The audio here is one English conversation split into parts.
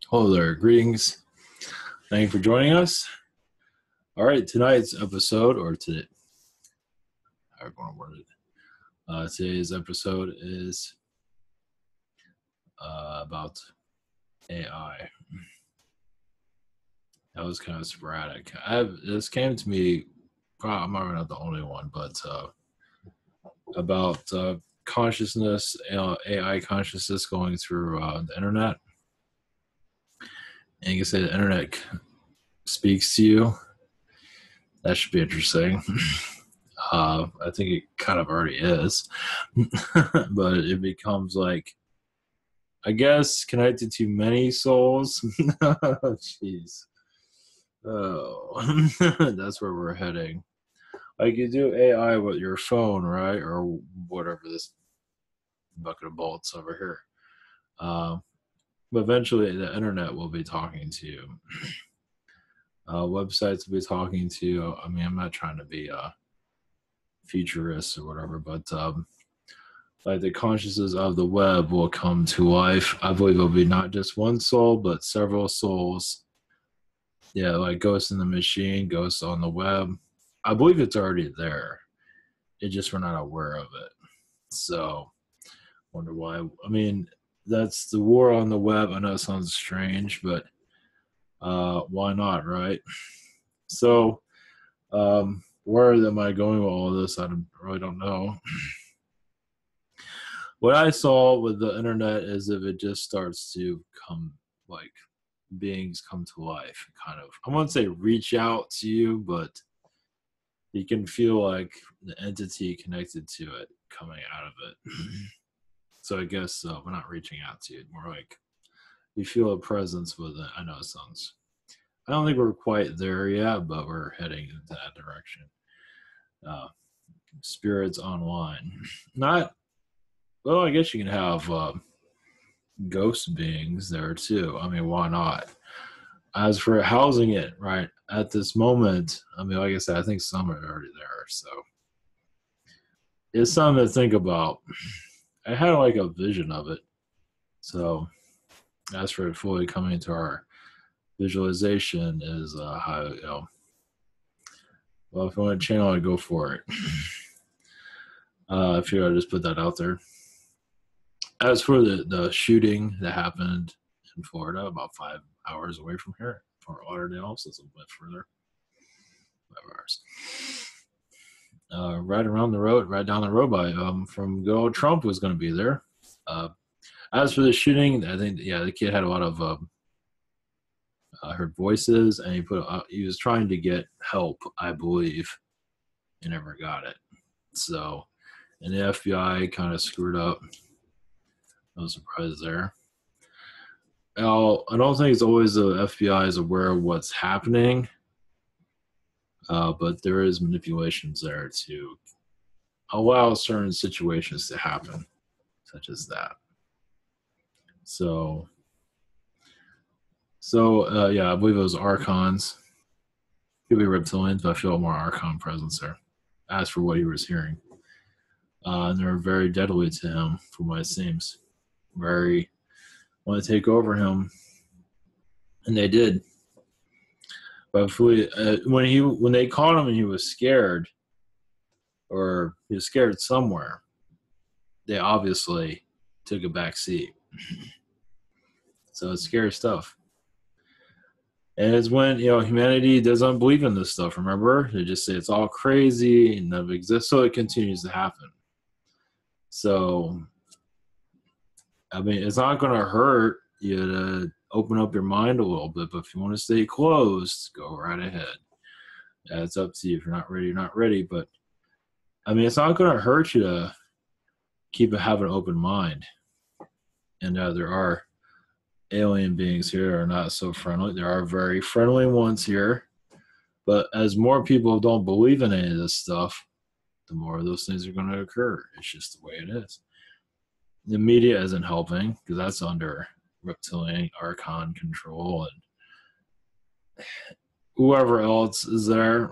Hello there, greetings. Thank you for joining us. All right, tonight's episode, or today, how I want to word it. Today's episode is about AI. That was kind of sporadic. This came to me. I'm not the only one, but about consciousness, AI consciousness going through the internet. And you can say the internet speaks to you. That should be interesting. I think it kind of already is, but it becomes like, I guess, connected to many souls. Jeez. Oh, that's where we're heading. Like you do AI with your phone, right? Or whatever, this bucket of bolts over here. But eventually the internet will be talking to you. Websites will be talking to you. I mean, I'm not trying to be futurist or whatever, but like the consciousness of the web will come to life. I believe it'll be not just one soul, but several souls. Yeah, like Ghost in the Machine, Ghost on the web. I believe it's already there. It just we're not aware of it. So, wonder why. I mean, that's the war on the web. I know it sounds strange, but why not, right? So, where am I going with all this? I really don't know. What I saw with the internet is if it just starts to come, like beings come to life, kind of. I won't say reach out to you, but you can feel like the entity connected to it coming out of it. So I guess we're not reaching out to you. More like you feel a presence with it. I know it sounds. I don't think we're quite there yet, but we're heading in that direction. Spirits online. Not. Well, I guess you can have ghost beings there too. I mean, why not? As for housing it, right, at this moment, I mean, like I said, I think some are already there. So it's something to think about. I had like a vision of it. So as for it fully coming into our visualization is how, well, if you want to channel it, go for it. If you just put that out there. As for the shooting that happened in Florida, about 5 hours away from here, Fort Lauderdale, so it's a bit further. 5 hours. Right around the road, right down the road by from good old Trump was going to be there. As for the shooting, I think the kid had a lot of heard voices, and he was trying to get help, I believe, and never got it. So, and the FBI kind of screwed up. No surprise there. Now, I don't think it's always the FBI is aware of what's happening, but there is manipulations there to allow certain situations to happen, such as that. So yeah, I believe it was Archons. Could be reptilians, but I feel more Archon presence there. As for what he was hearing, and they're very deadly to him, from what it seems. Very want to take over him, and they did. But when they caught him and he was scared, or he was scared somewhere, they obviously took a back seat. So it's scary stuff. And it's when, humanity doesn't believe in this stuff, remember? They just say it's all crazy and never exists, so it continues to happen. So, I mean, it's not going to hurt you to open up your mind a little bit, but if you want to stay closed, go right ahead. It's up to you. If you're not ready, you're not ready. But, I mean, it's not going to hurt you to have an open mind. And there are alien beings here are not so friendly. There are very friendly ones here. But as more people don't believe in any of this stuff, the more of those things are going to occur. It's just the way it is. The media isn't helping because that's under reptilian Archon control and whoever else is there.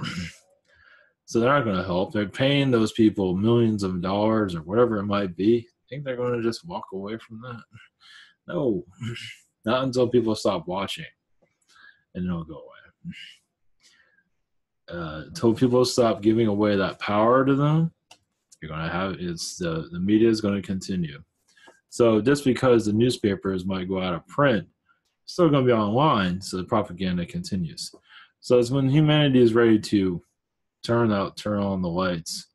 So they're not going to help. They're paying those people millions of dollars or whatever it might be. I think they're going to just walk away from that. No. Not until people stop watching, and it'll go away. Until people stop giving away that power to them, you're going to have the media is going to continue. So just because the newspapers might go out of print, it's still going to be online, so the propaganda continues. So it's when humanity is ready to turn on the lights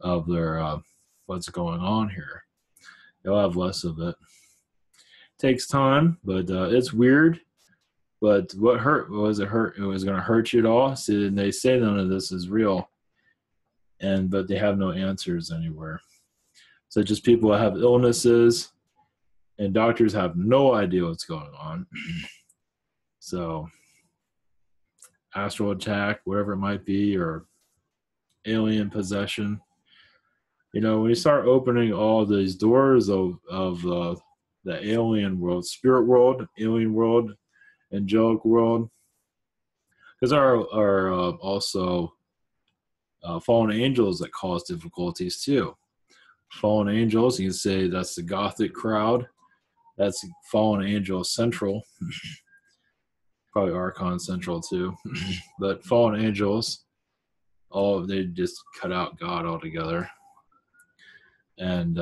of their what's going on here, they'll have less of it. Takes time, but it's weird. But what hurt was it hurt? It was going to hurt you at all. See, and they say none of this is real, but they have no answers anywhere. So just people have illnesses, and doctors have no idea what's going on. So astral attack, whatever it might be, or alien possession. You know, when you start opening all these doors of the alien world, spirit world, alien world, angelic world, because there are also fallen angels that cause difficulties too. Fallen angels, you can say that's the Gothic crowd. That's fallen angel central. Probably Archon central too. But fallen angels, they just cut out God altogether. And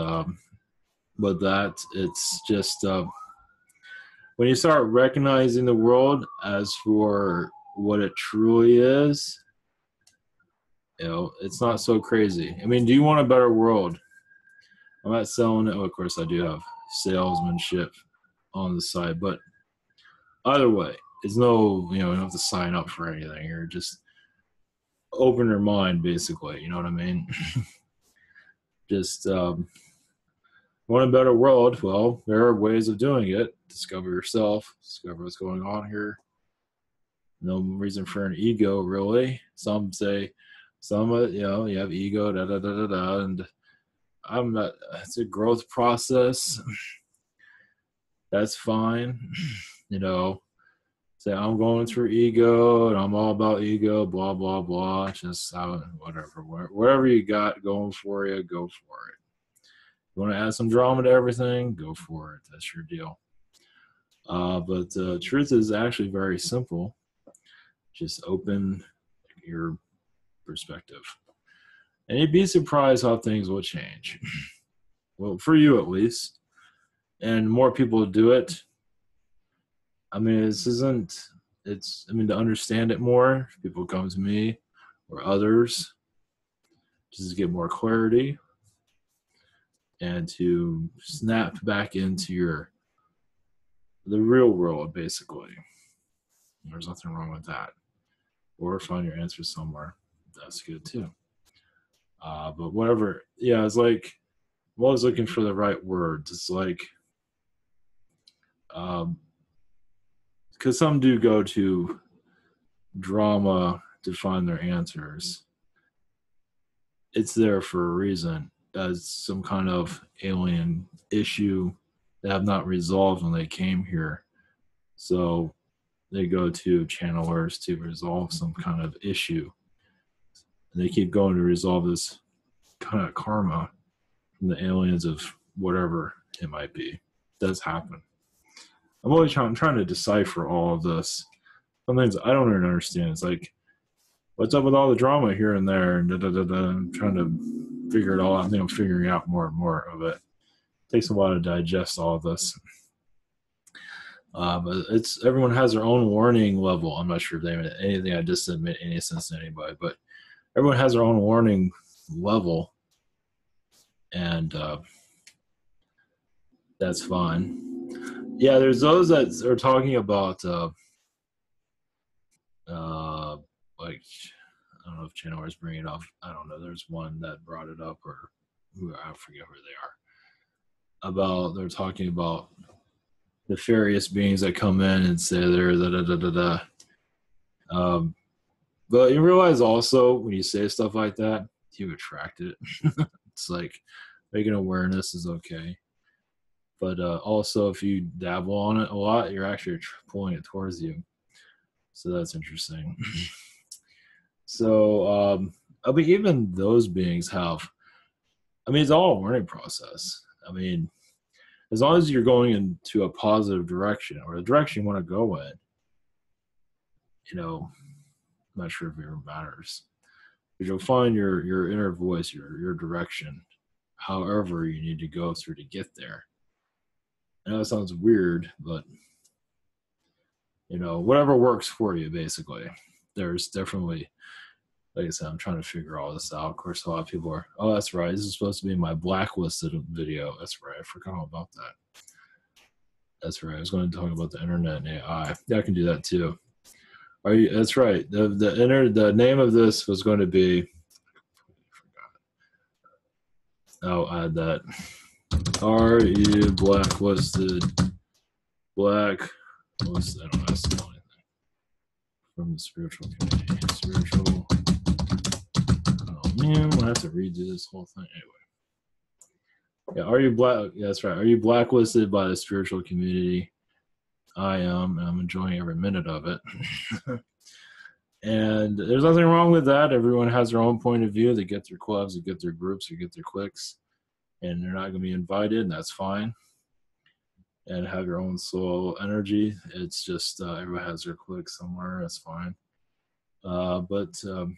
but that it's just when you start recognizing the world as for what it truly is, you know, it's not so crazy. I mean, do you want a better world? I'm not selling it. Oh, of course, I do have salesmanship on the side, but either way, it's no, you know, you don't have to sign up for anything. You're just open your mind, basically. You know what I mean? Just want a better world. Well, there are ways of doing it. Discover yourself. Discover what's going on here. No reason for an ego, really. Some say, you know, you have ego, and I'm not. It's a growth process. That's fine. You know, say I'm going through ego and I'm all about ego, blah blah blah. Just whatever you got going for you, go for it. You want to add some drama to everything, go for it. That's your deal. But the truth is actually very simple. Just open your perspective. And you'd be surprised how things will change. Well, for you at least. And more people do it. I mean, to understand it more, people come to me or others just to get more clarity and to snap back into the real world, basically. There's nothing wrong with that. Or find your answers somewhere. That's good too. But whatever, yeah, it's like I'm always looking for the right words. It's like, because some do go to drama to find their answers. It's there for a reason, as some kind of alien issue they have not resolved when they came here. So they go to channelers to resolve some kind of issue. And they keep going to resolve this kind of karma from the aliens of whatever it might be. It does happen. I'm trying to decipher all of this. Sometimes I don't even understand. It's like, what's up with all the drama here and there? And I'm trying to figure it all out. I think I'm figuring out more and more of it. It takes a while to digest all of this. But everyone has their own warning level. I'm not sure if anything I just said made any sense to anybody, but everyone has their own warning level, and that's fine. Yeah, there's those that are talking about like, I don't know if channelers bring it up. I don't know. There's one that brought it up, or I forget who they are. They're talking about nefarious beings that come in and say they're but you realize also when you say stuff like that, you attract it. It's like making awareness is okay. But also if you dabble on it a lot, you're actually pulling it towards you. So that's interesting. So, I mean, even those beings have, I mean, it's all a learning process. I mean, as long as you're going into a positive direction or the direction you want to go in, you know, I'm not sure if it ever matters. But you'll find your inner voice, your direction, however you need to go through to get there. I know it sounds weird, but you know, whatever works for you, basically. There's definitely, like I said, I'm trying to figure all this out. Of course, a lot of people are, oh, that's right, this is supposed to be my Blacklisted video. That's right, I forgot all about that. That's right, I was going to talk about the internet and AI. Yeah, I can do that too. Are you? That's right. The name of this was going to be. I'll add that. Are you blacklisted? Blacklisted. I don't know how to spell anything. From the spiritual community. Spiritual. Oh man, I have to redo this whole thing anyway. Yeah, are you black? Yeah, that's right. Are you blacklisted by the spiritual community? I am. I'm enjoying every minute of it. And there's nothing wrong with that. Everyone has their own point of view. They get their clubs, they get their groups, they get their cliques, and they're not going to be invited, and that's fine. And have your own soul energy. It's just everyone has their clique somewhere. That's fine. But you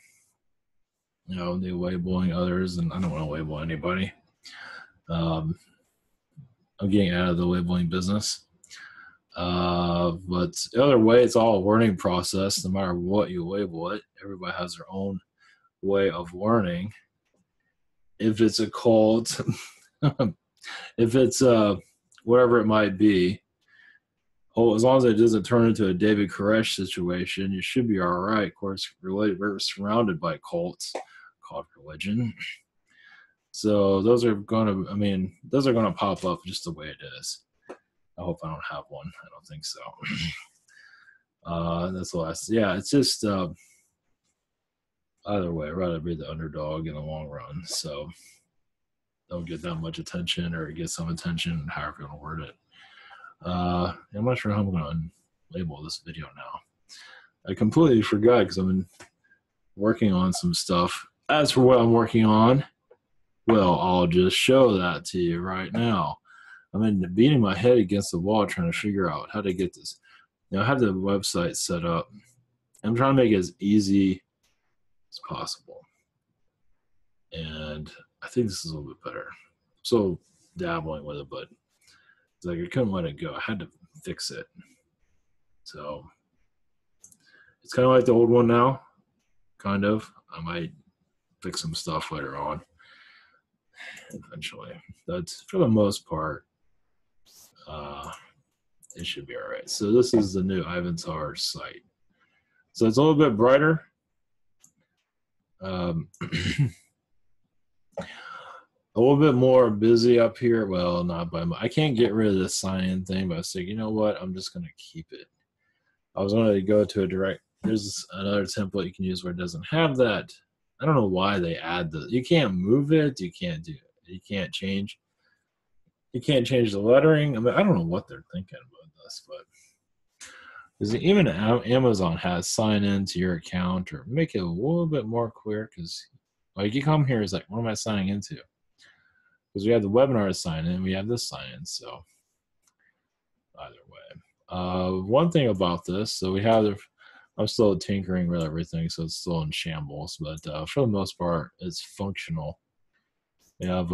know, they labeling others, and I don't want to label anybody. I'm getting out of the labeling business. But the other way, it's all a learning process. No matter what you label it, everybody has their own way of learning. If it's a cult, if it's whatever it might be, as long as it doesn't turn into a David Koresh situation, you should be all right. Of course, we're surrounded by cults called religion. So those are gonna pop up just the way it is. I hope I don't have one. I don't think so. That's the last. Yeah, it's just either way. I'd rather be the underdog in the long run. So don't get that much attention or get some attention, however you want to word it. I'm not sure how I'm going to label this video now. I completely forgot because I've been working on some stuff. As for what I'm working on, well, I'll just show that to you right now. I'm beating my head against the wall trying to figure out how to get this. I have the website set up. I'm trying to make it as easy as possible. And I think this is a little bit better. I'm still dabbling with it, but it's like I couldn't let it go. I had to fix it. So it's kind of like the old one now, kind of. I might fix some stuff later on eventually. That's for the most part. It should be all right. So this is the new Ivantar site. So it's a little bit brighter. A little bit more busy up here. Well, not by much. I can't get rid of this sign-in thing, but I was thinking, you know what? I'm just going to keep it. I was going to go to a direct. There's another template you can use where it doesn't have that. I don't know why they add the. You can't move it. You can't do it. You can't change. You can't change the lettering. I mean, I don't know what they're thinking about this, but because even Amazon has sign in to your account or make it a little bit more clear. Because like you come here, it's like, what am I signing into? Because we have the webinar to sign in, we have this sign in. So either way, one thing about this, so we have. I'm still tinkering with everything, so it's still in shambles. But for the most part, it's functional. We have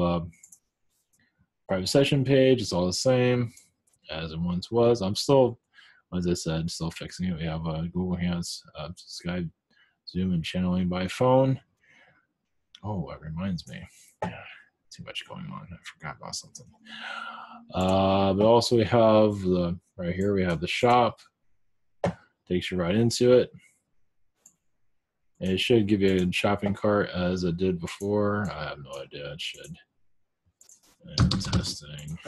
private session page, it's all the same as it once was. I'm still, as I said, still fixing it. We have Google Hands, Skype, Zoom, and channeling by phone. Oh, that reminds me. Too much going on. I forgot about something. But also we have right here, we have the shop. Takes you right into it. And it should give you a shopping cart as it did before. I have no idea. It should. And testing.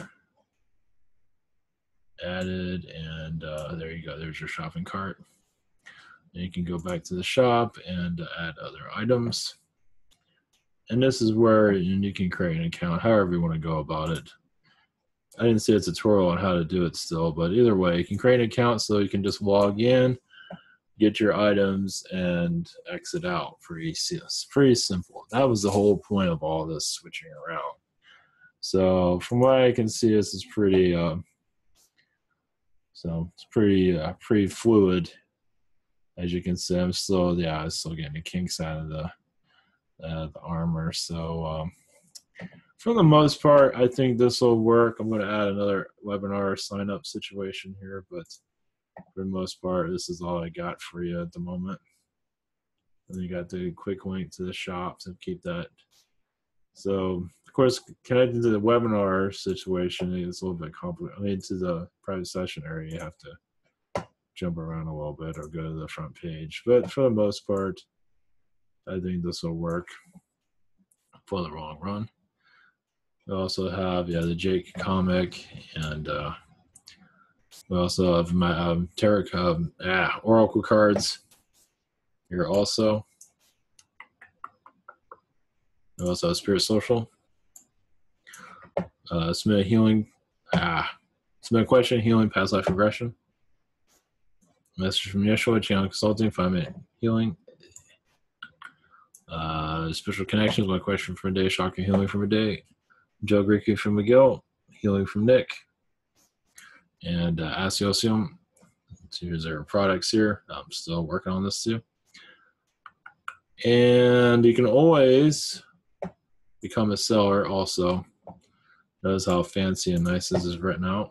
Added, and there you go. There's your shopping cart. And you can go back to the shop and add other items. And this is where you can create an account, however you want to go about it. I didn't see a tutorial on how to do it still, but either way, you can create an account so you can just log in, get your items, and exit out. Pretty simple. That was the whole point of all this switching around. So from what I can see, this is pretty. So it's pretty fluid, as you can see. I'm still getting the kinks out of the armor. So for the most part, I think this will work. I'm going to add another webinar sign up situation here, but for the most part, this is all I got for you at the moment. And you got the quick link to the shop to keep that. So, of course, connecting to the webinar situation is a little bit complicated. I mean, to the private session area, you have to jump around a little bit or go to the front page. But for the most part, I think this will work for the long run. We also have, the Jake comic, and we also have my tarot oracle cards here also. We also have Spirit Social. Submit a healing. Submit a question, healing, past life regression. Message from Yeshua, channel consulting, 5-minute healing. Special connections, my question for a day, shocking healing from a day. Joe Greeky from McGill, healing from Nick. And Asiosium. So here's our products here. I'm still working on this too. And you can always become a seller also. Notice how fancy and nice this is written out.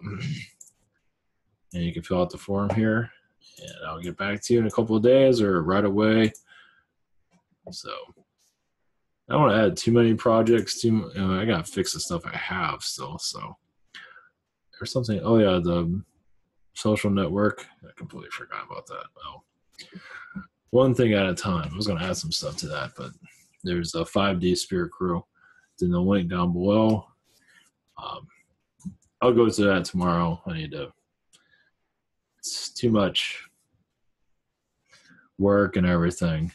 And you can fill out the form here. And I'll get back to you in a couple of days or right away. So I don't want to add too many projects. I got to fix the stuff I have still. So there's something. Oh, yeah, the social network. I completely forgot about that. Well, one thing at a time. I was going to add some stuff to that, but there's a 5D Spirit Crew. It's in the link down below. I'll go to that tomorrow. It's too much work and everything.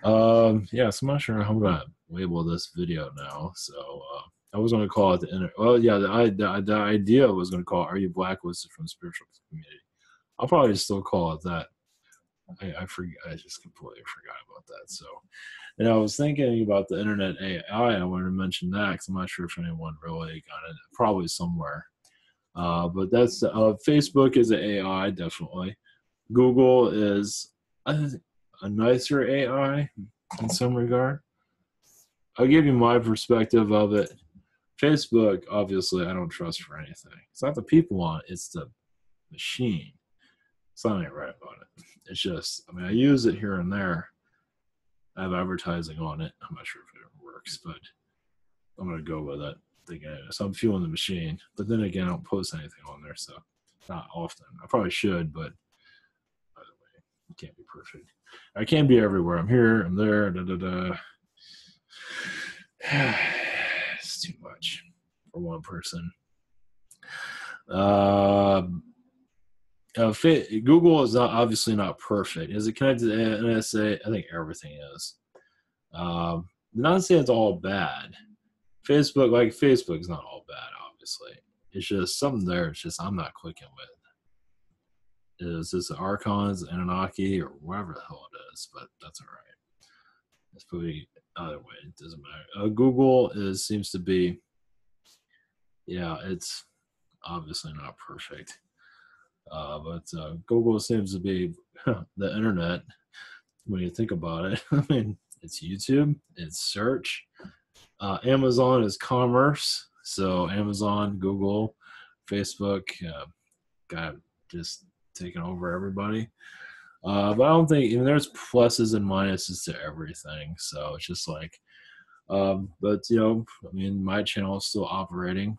So I'm not sure how I'm going to label this video now. So I was going to call it the idea was going to call it, Are You Blacklisted from the Spiritual Community? I'll probably still call it that. I forget. I just completely forgot about that. So, and I was thinking about the internet AI. I wanted to mention that because I'm not sure if anyone really got it. Probably somewhere. But that's Facebook is an AI, definitely. Google is a nicer AI in some regard. I'll give you my perspective of it. Facebook, obviously, I don't trust for anything. It's not the people on it, it's the machine. Something ain't right about it. It's just, I use it here and there. I have advertising on it. I'm not sure if it works, but I'm going to go with it. So I'm fueling the machine. But then again, I don't post anything on there, so not often. I probably should, but by the way, it can't be perfect. I can't be everywhere. I'm here, I'm there, It's too much for one person. Google is obviously not perfect. Is it connected to NSA? I think everything is. Not saying it's all bad. Facebook is not all bad, obviously. It's just something there. It's just I'm not clicking with. Is this Archons, Anunnaki, or whatever the hell it is? But that's all right. It's probably either way. It doesn't matter. Google seems to be. It's obviously not perfect. But Google seems to be the internet when you think about it. It's YouTube, it's search. Amazon is commerce. So Amazon, Google, Facebook got just taken over everybody. But I don't think, there's pluses and minuses to everything. So it's just like, but my channel is still operating.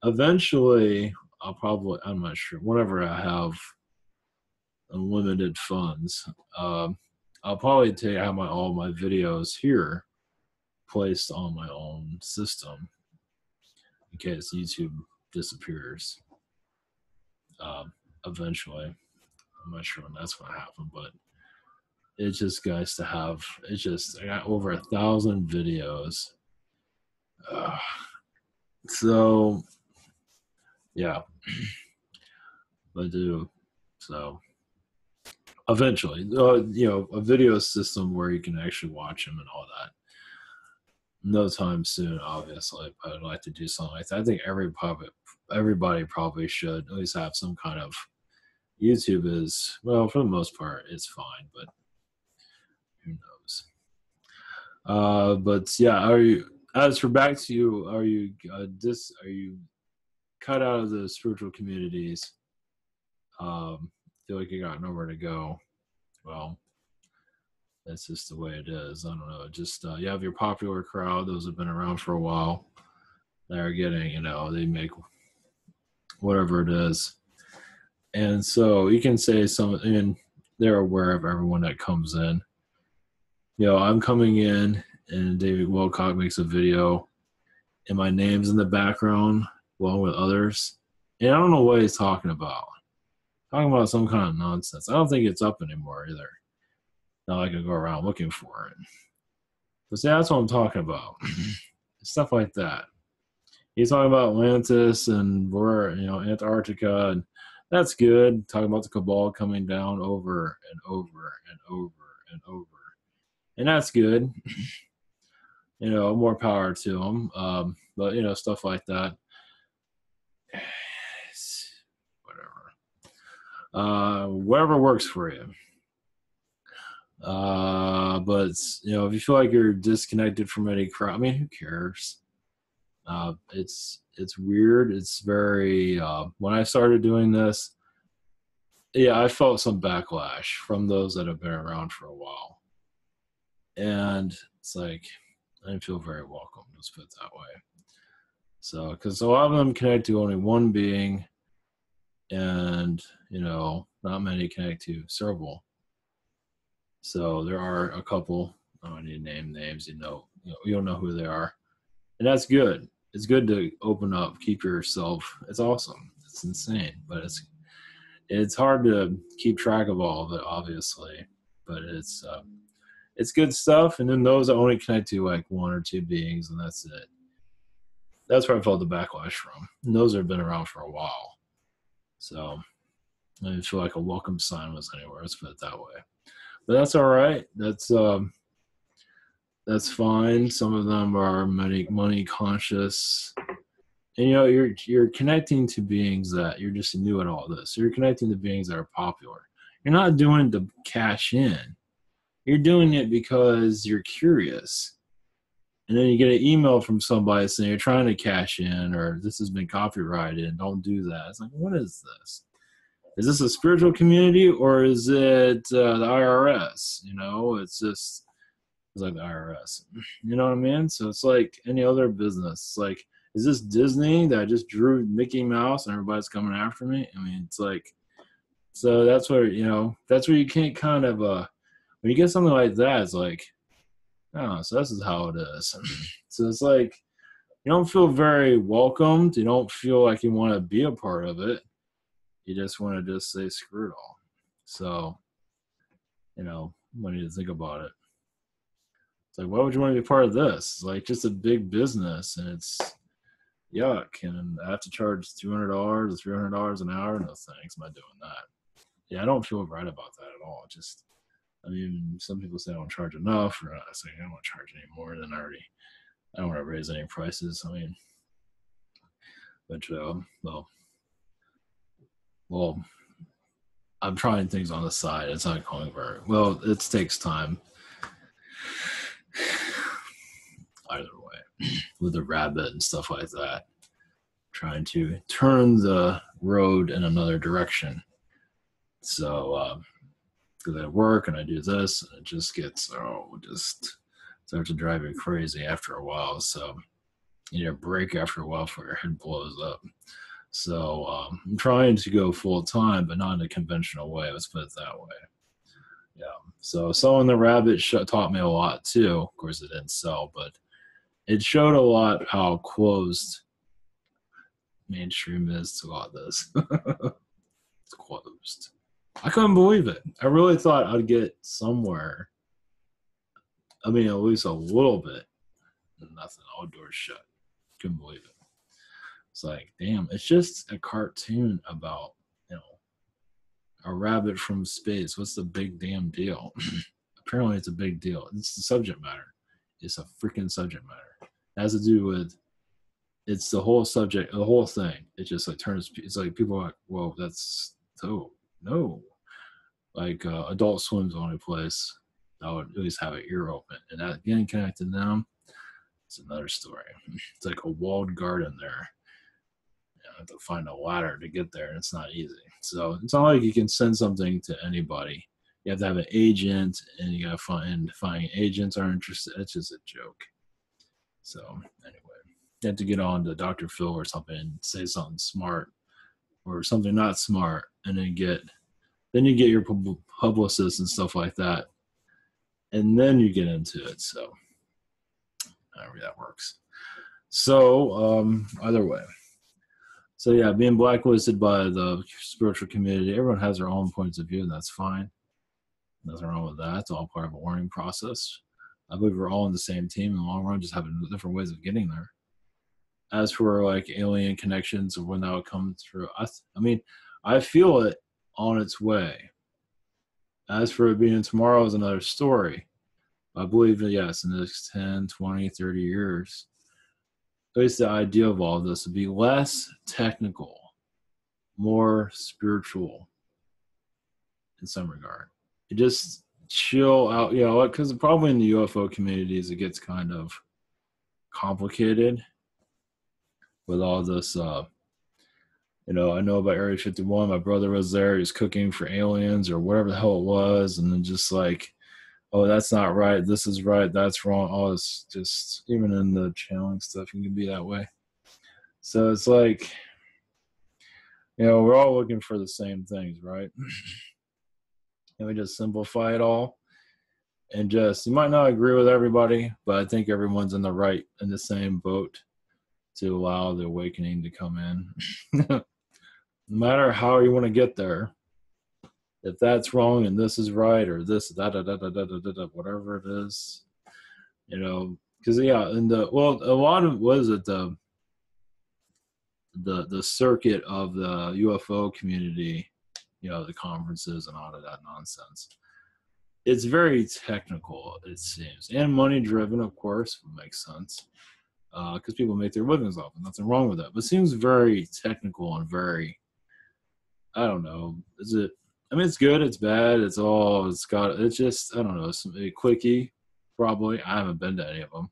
Eventually, I'm not sure, whenever I have unlimited funds, I'll probably have all my videos here placed on my own system in case YouTube disappears. Eventually, I'm not sure when that's going to happen, but it's just guys to have. I got over 1,000 videos. So yeah, I do. So eventually, a video system where you can actually watch them and all that. no time soon, obviously, but I'd like to do something like that. I think everybody probably should at least have some kind of. YouTube is, well, for the most part, it's fine, but who knows? But yeah, as for back to you, are you cut out of the spiritual communities? Feel like you got nowhere to go. Well, that's just the way it is. I don't know. Just you have your popular crowd; those have been around for a while. They're getting, they make whatever it is, and so you can say and they're aware of everyone that comes in. I'm coming in, and David Wilcock makes a video, and my name's in the background along with others, and I don't know what he's talking about. Talking about some kind of nonsense. I don't think it's up anymore either. Now I can go around looking for it. But see, that's what I'm talking about. Stuff like that. He's talking about Atlantis and Antarctica, and that's good. Talking about the cabal coming down over and over and over and over. And that's good. More power to them. But, stuff like that. Whatever works for you. But if you feel like you're disconnected from any crowd, I mean, who cares? It's weird. It's very. When I started doing this, yeah, I felt some backlash from those that have been around for a while, and it's like I didn't feel very welcome. Let's put it that way. So, because a lot of them connect to only one being, and not many connect to several. So there are a couple. I don't need to name names. You don't know who they are, and that's good. It's good to open up, keep yourself. It's awesome. It's insane, but it's hard to keep track of all of it, obviously. But it's good stuff. And then those that only connect to like one or two beings, and that's it. That's where I felt the backlash from. And those have been around for a while, so I didn't feel like a welcome sign was anywhere. Let's put it that way. But that's all right. That's fine. Some of them are money conscious, and you're connecting to beings that you're just new at all this. You're connecting to beings that are popular. You're not doing it to cash in. You're doing it because you're curious. And then you get an email from somebody saying you're trying to cash in, or this has been copyrighted. Don't do that. It's like, what is this? Is this a spiritual community, or is it the IRS? It's like the IRS. You know what I mean? So it's like any other business. It's like, is this Disney that I just drew Mickey Mouse and everybody's coming after me? I mean, it's like, so that's where, that's where you can't kind of, when you get something like that, it's like, oh, so this is how it is. So it's like, you don't feel very welcomed. You don't feel like you want to be a part of it. You just want to just say screw it all. So, when you think about it, it's like, why would you want to be part of this? It's like just a big business, and it's yuck. And I have to charge $200 or $300 an hour. No thanks, I'm not doing that. Yeah, I don't feel right about that at all. Just, I mean, some people say I don't charge enough, or I say I don't want to charge any more than I don't want to raise any prices. I mean, but well, I'm trying things on the side. It's not going very well. It takes time. Either way, with the rabbit and stuff like that, trying to turn the road in another direction. So, because I work and I do this, and it just gets starts to drive you crazy after a while. So you need a break after a while before your head blows up. So I'm trying to go full time, but not in a conventional way. Let's put it that way. Yeah. So selling the rabbit taught me a lot too. Of course, it didn't sell, but it showed a lot how closed mainstream is to all this. It's closed. I couldn't believe it. I really thought I'd get somewhere. I mean, at least a little bit. Nothing. All doors shut. Couldn't believe it. It's like, damn, it's just a cartoon about, a rabbit from space. What's the big damn deal? Apparently it's a big deal. It's the subject matter It's a freaking subject matter. It has to do with, it's the whole subject, the whole thing. It just like turns, it's like people are like, whoa, that's so, no. Like Adult Swim's the only place I would at least have an ear open. And that getting connected to them, it's another story. It's like a walled garden there. You have to find a ladder to get there, and it's not easy. So it's not like you can send something to anybody. You have to have an agent, and you got to finding agents aren't interested. It's just a joke. So anyway, you have to get on to Dr. Phil or something and say something smart or something not smart, and then you get your publicist and stuff like that, and then you get into it. So however that works. So either way. So yeah, being blacklisted by the spiritual community, everyone has their own points of view, and that's fine. Nothing wrong with that. It's all part of a learning process. I believe we're all on the same team in the long run, just having different ways of getting there. As for like alien connections or when that would come through, I mean, I feel it on its way. As for it being tomorrow is another story. I believe that, yes, in the next 10, 20, 30 years, at least the idea of all this would be less technical, more spiritual in some regard. It just chill out, you know, because probably in the UFO communities, it gets kind of complicated with all this, you know, I know about Area 51. My brother was there. He was cooking for aliens or whatever the hell it was. And then just like, oh, that's not right. This is right. That's wrong. Oh, it's just, even in the channeling stuff, you can be that way. So it's like, you know, we're all looking for the same things, right? And we just simplify it all. And just, you might not agree with everybody, but I think everyone's in the same boat to allow the awakening to come in. No matter how you want to get there, if that's wrong and this is right, or this, whatever it is, you know, because yeah, and a lot of, what is it, the circuit of the UFO community, you know, the conferences and all of that nonsense. It's very technical, it seems, and money driven, of course, makes sense, because people make their livings off it. Nothing wrong with that, but it seems very technical and very, I don't know, is it? I mean, it's good, it's bad, it's just, I don't know, a quickie, probably. I haven't been to any of them,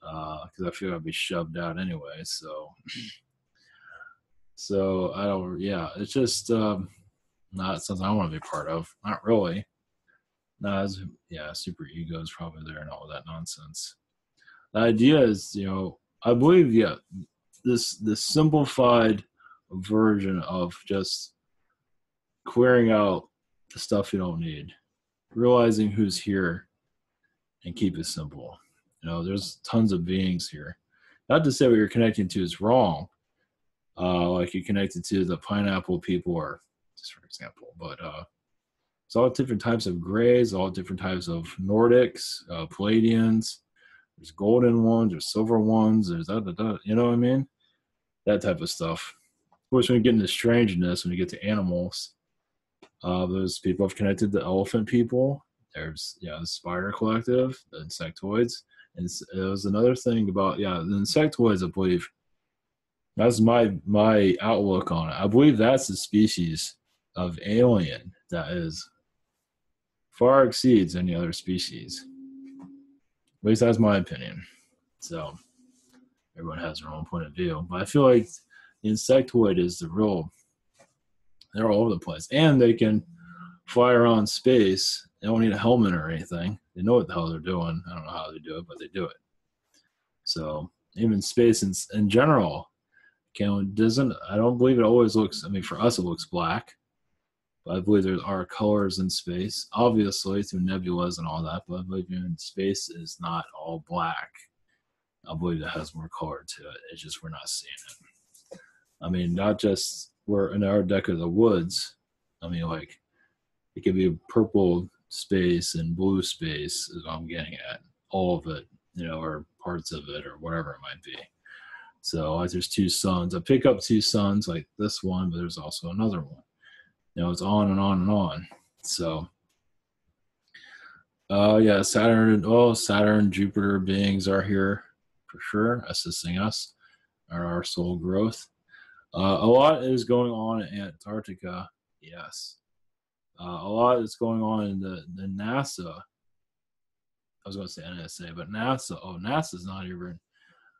because I feel I'd be shoved out anyway, so I don't, yeah, it's just not something I want to be part of, not really. Super ego is probably there and all that nonsense. The idea is, you know, I believe, yeah, this simplified version of just clearing out the stuff you don't need, realizing who's here, and keep it simple. You know, there's tons of beings here. Not to say what you're connecting to is wrong, like you're connected to the pineapple people, or just for example, but it's all different types of grays, all different types of Nordics, Palladians. There's golden ones, there's silver ones, there's you know what I mean? That type of stuff. Of course, when you get into strangeness, when you get to animals, those people have connected to elephant people. There's, the spider collective, the insectoids. And there was another thing about, the insectoids, I believe, that's my outlook on it. I believe that's the species of alien that is far exceeds any other species. At least that's my opinion. So everyone has their own point of view. But I feel like the insectoid is they're all over the place. And they can fly around space. They don't need a helmet or anything. They know what the hell they're doing. I don't know how they do it, but they do it. So even space in general, I don't believe it always looks, I mean, for us it looks black. But I believe there are colors in space, obviously through nebulas and all that, but I believe in space is not all black. I believe it has more color to it. It's just we're not seeing it. I mean, not just we're in our deck of the woods. I mean, like, it could be purple space and blue space is what I'm getting at. All of it, or parts of it or whatever it might be. So like there's two suns. I pick up two suns like this one, but there's also another one. It's on and on and on. So Yeah, Saturn. Oh, Saturn, Jupiter beings are here for sure, assisting us in our soul growth. A lot is going on in Antarctica. Yes, a lot is going on in the NASA. I was going to say NSA, but NASA. Oh, NASA's not even.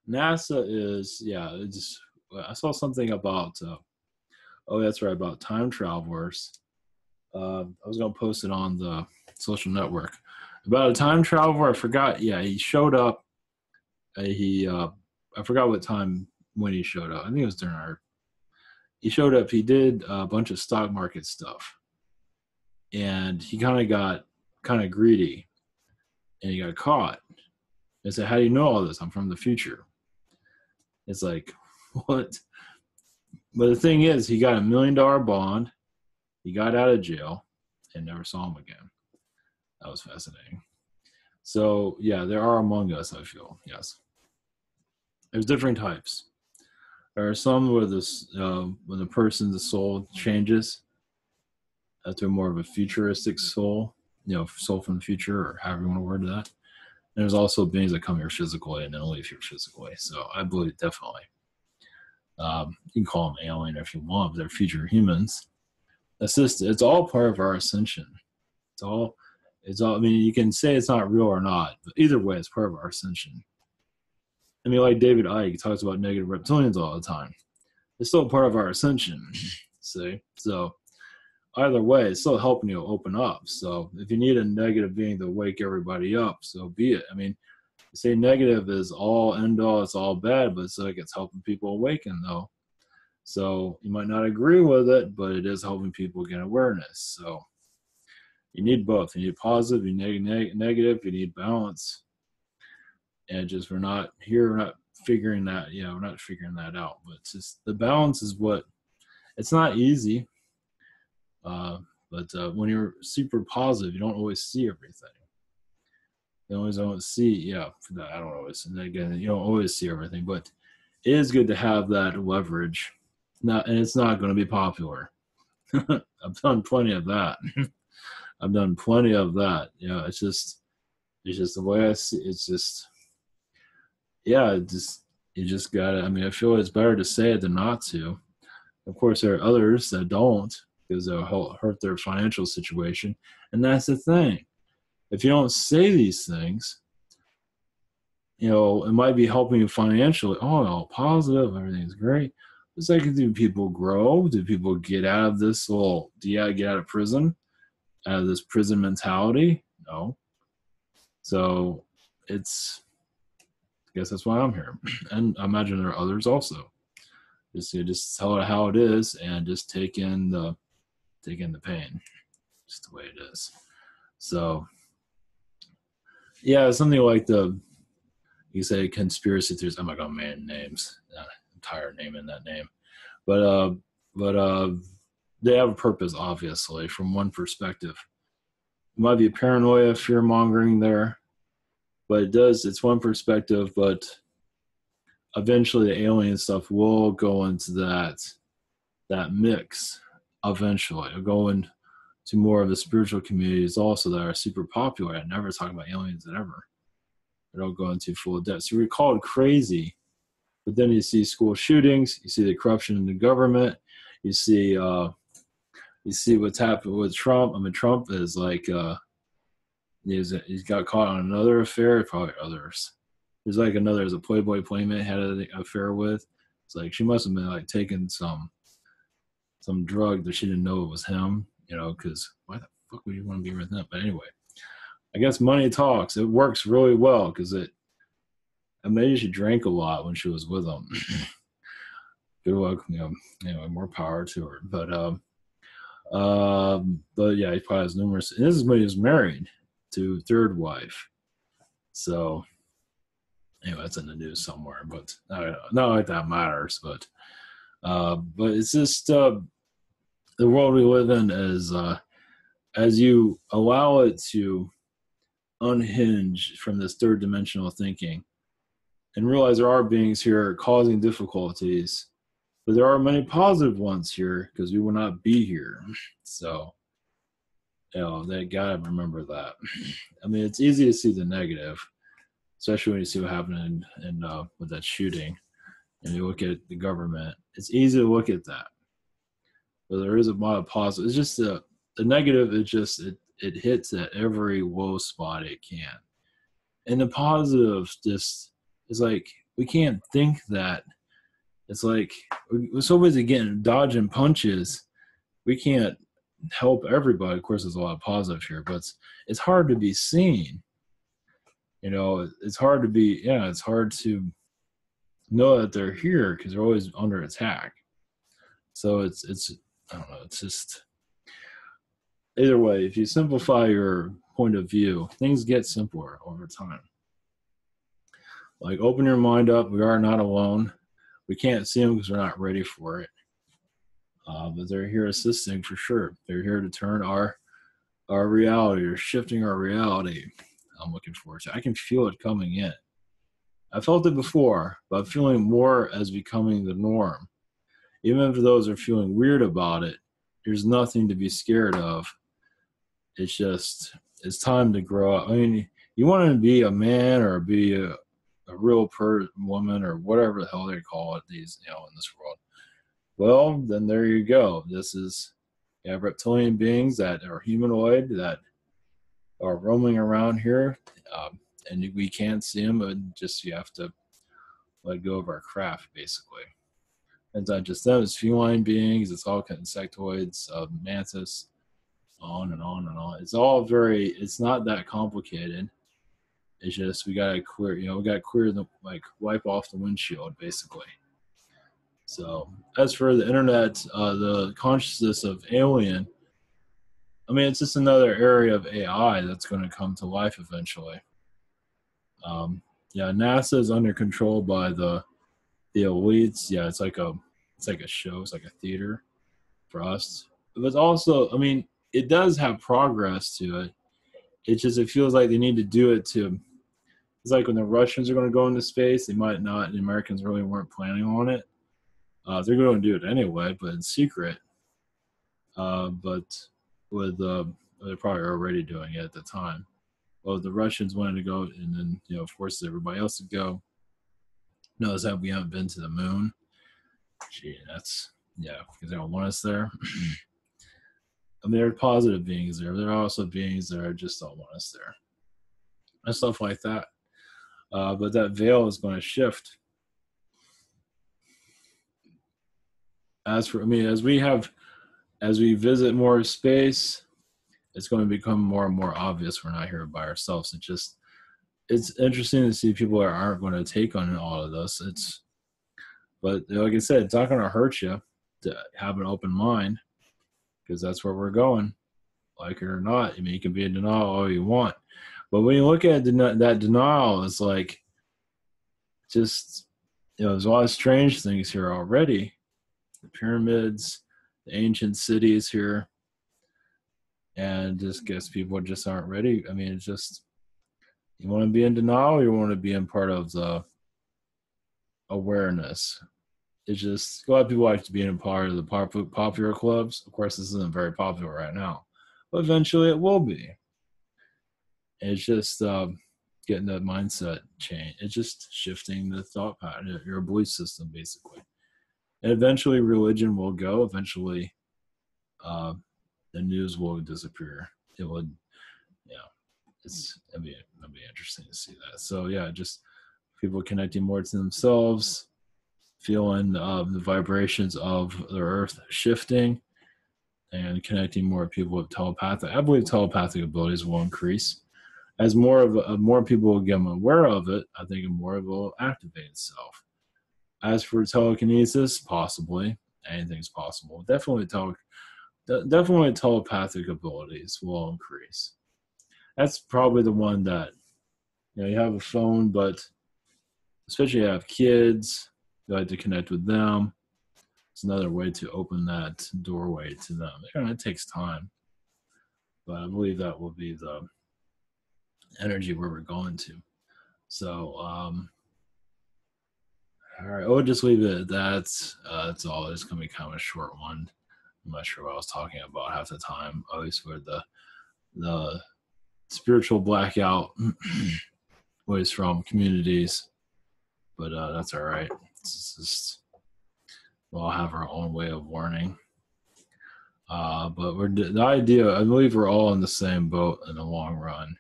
NASA is, yeah. It's. I saw something about. Oh, that's right, about time travelers. I was going to post it on the social network about a time traveler. I forgot. Yeah, he showed up. He I forgot what time when he showed up. I think it was during our. He showed up. He did a bunch of stock market stuff, and he kind of got kind of greedy, and he got caught. I said, "How do you know all this? I'm from the future." It's like, what? But the thing is, he got $1 million bond. He got out of jail, and never saw him again. That was fascinating. So yeah, there are among us. I feel yes. There's different types. There are some where this when the person, the soul changes to more of a futuristic soul, soul from the future, or however you want to word that. And there's also beings that come here physically and then leave here physically. So I believe definitely. You can call them alien if you want, but they're future humans. It's all part of our ascension. It's all. I mean, you can say it's not real or not, but either way, it's part of our ascension. I mean, like David Icke talks about negative reptilians all the time. It's still part of our ascension. See, so either way, it's still helping you open up. So if you need a negative being to wake everybody up, so be it. I mean, you say negative is all end all, it's all bad, but it's like it's helping people awaken though. So you might not agree with it, but it is helping people get awareness. So you need both. You need positive, you need negative, you need balance. And just we're not here, we're not figuring that, we're not figuring that out. But it's just the balance is what it's not easy. But when you're super positive, you don't always see everything. You always don't see, yeah, I don't always, and again, you don't always see everything, but it is good to have that leverage. And it's not going to be popular. I've done plenty of that. I've done plenty of that. It's just the way I see. It's just, yeah, you just gotta. I mean, I feel it's better to say it than not to. Of course, there are others that don't because they'll hurt their financial situation, and that's the thing. If you don't say these things, it might be helping you financially. Oh, positive, everything's great. It's like, do people grow? Do people get out of this little? Do you get out of prison? Out of this prison mentality? No. So it's. I guess that's why I'm here, and I imagine there are others also. Just tell it how it is, and just take in the pain, just the way it is. So, yeah, something like you say conspiracy theories. I'm not gonna man names. I'm tired of naming that name, but they have a purpose, obviously, from one perspective. It might be paranoia, fear mongering there, but it's one perspective. But eventually, the alien stuff will go into that mix. Eventually, it'll go into more of the spiritual communities also that are super popular. I never talk about aliens ever. They don't go into full depth. So you're called crazy, but then you see school shootings, you see the corruption in the government, you see what's happened with Trump. I mean, Trump is like he's got caught on another affair, probably others. There's a Playboy playmate had an affair with. It's like she must have been like taking some drug that she didn't know it was him, because why the fuck would you want to be with him? But anyway, I guess money talks. It works really well because maybe she drank a lot when she was with him. Good luck, anyway, more power to her. But yeah, he probably has numerous. And this is when he was married to third wife. So anyway, that's in the news somewhere. But not like that matters. But it's just the world we live in is as you allow it to unhinge from this third dimensional thinking and realize there are beings here causing difficulties, but there are many positive ones here because we will not be here. So they gotta remember that. I mean, it's easy to see the negative, especially when you see what happened in with that shooting, and you look at the government. It's easy to look at that, but there is a lot of positive. It's just the negative. It's just it hits at every low spot it can, and the positive just is like we can't think that. It's like we're so busy getting dodging punches, we can't help everybody. Of course, there's a lot of positive here, but it's hard to be seen. It's hard to be. Yeah, it's hard to know that they're here because they're always under attack. So it's I don't know. It's just either way. If you simplify your point of view, things get simpler over time. Like open your mind up. We are not alone. We can't see them because we're not ready for it. But they're here assisting for sure. They're here to turn our reality or shifting our reality. I'm looking forward to. I can feel it coming in. I felt it before, but I'm feeling more as becoming the norm. Even if those are feeling weird about it, there's nothing to be scared of. It's just, it's time to grow up. I mean, you want to be a man or be a real woman or whatever the hell they call it these, in this world. Well, then there you go. You have reptilian beings that are humanoid that are roaming around here, and we can't see them, and just you have to let go of our craft, basically. It's not just them, it's feline beings, it's all kind of insectoids, mantis, on and on and on. It's not that complicated. It's just we gotta clear, wipe off the windshield, basically. So as for the internet, the consciousness of alien, I mean, it's just another area of AI that's going to come to life eventually. NASA is under control by the elites. Yeah, it's like a show. It's like a theater for us. But also, I mean, it does have progress to it. It feels like they need to do it to. It's like when the Russians are going to go into space, they might not. The Americans really weren't planning on it. They're going to do it anyway, but in secret. But they're probably already doing it at the time. Well, the Russians wanted to go, and then forced everybody else to go. Notice that we haven't been to the moon. Gee, because they don't want us there. I mean, there are positive beings there. There are also beings that just don't want us there, and stuff like that. But that veil is going to shift. As we visit more space, it's going to become more and more obvious we're not here by ourselves. It's interesting to see people that aren't going to take on all of this. But like I said, it's not going to hurt you to have an open mind, because that's where we're going, like it or not. I mean, you can be in denial all you want, but when you look at that denial, it's like just there's a lot of strange things here already. The pyramids, the ancient cities here, and just guess people just aren't ready. I mean, it's just, you want to be in denial, or you want to be in part of the awareness. It's just a lot of people like to be in part of the popular clubs. Of course, this isn't very popular right now, but eventually it will be. And it's just getting that mindset change. It's just shifting the thought pattern, your belief system, basically. And eventually religion will go. Eventually the news will disappear. It would, it'd be interesting to see that. So yeah, just people connecting more to themselves, feeling the vibrations of the earth shifting, and connecting more people with telepathic. I believe telepathic abilities will increase as more people will become aware of it. I think more of it will activate itself. As for telekinesis, possibly anything's possible. Definitely telepathic abilities will increase. That's probably the one that you have a phone, but especially you have kids, you like to connect with them. It's another way to open that doorway to them. It takes time, but I believe that will be the energy where we're going to. So, all right, I'll just leave it at that. That's all. It's going to be kind of a short one. I'm not sure what I was talking about half the time, at least for the the spiritual blackout was from communities, but that's all right. It's just we'll have our own way of warning. But the idea, I believe we're all in the same boat in the long run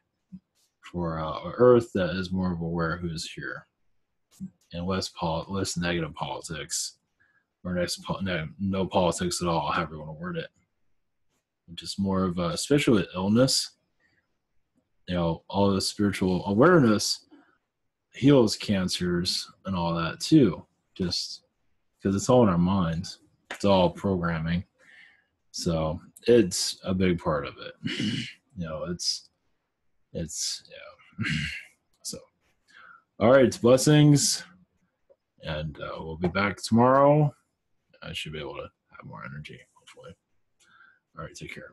for Earth that is more of aware who's here and less negative politics, or no politics at all, however you want to word it. Just more of especially with illness, all the spiritual awareness heals cancers and all that too, just because it's all in our minds. It's all programming. So it's a big part of it. It's so all right, blessings, and we'll be back tomorrow. I should be able to have more energy, hopefully. All right, take care.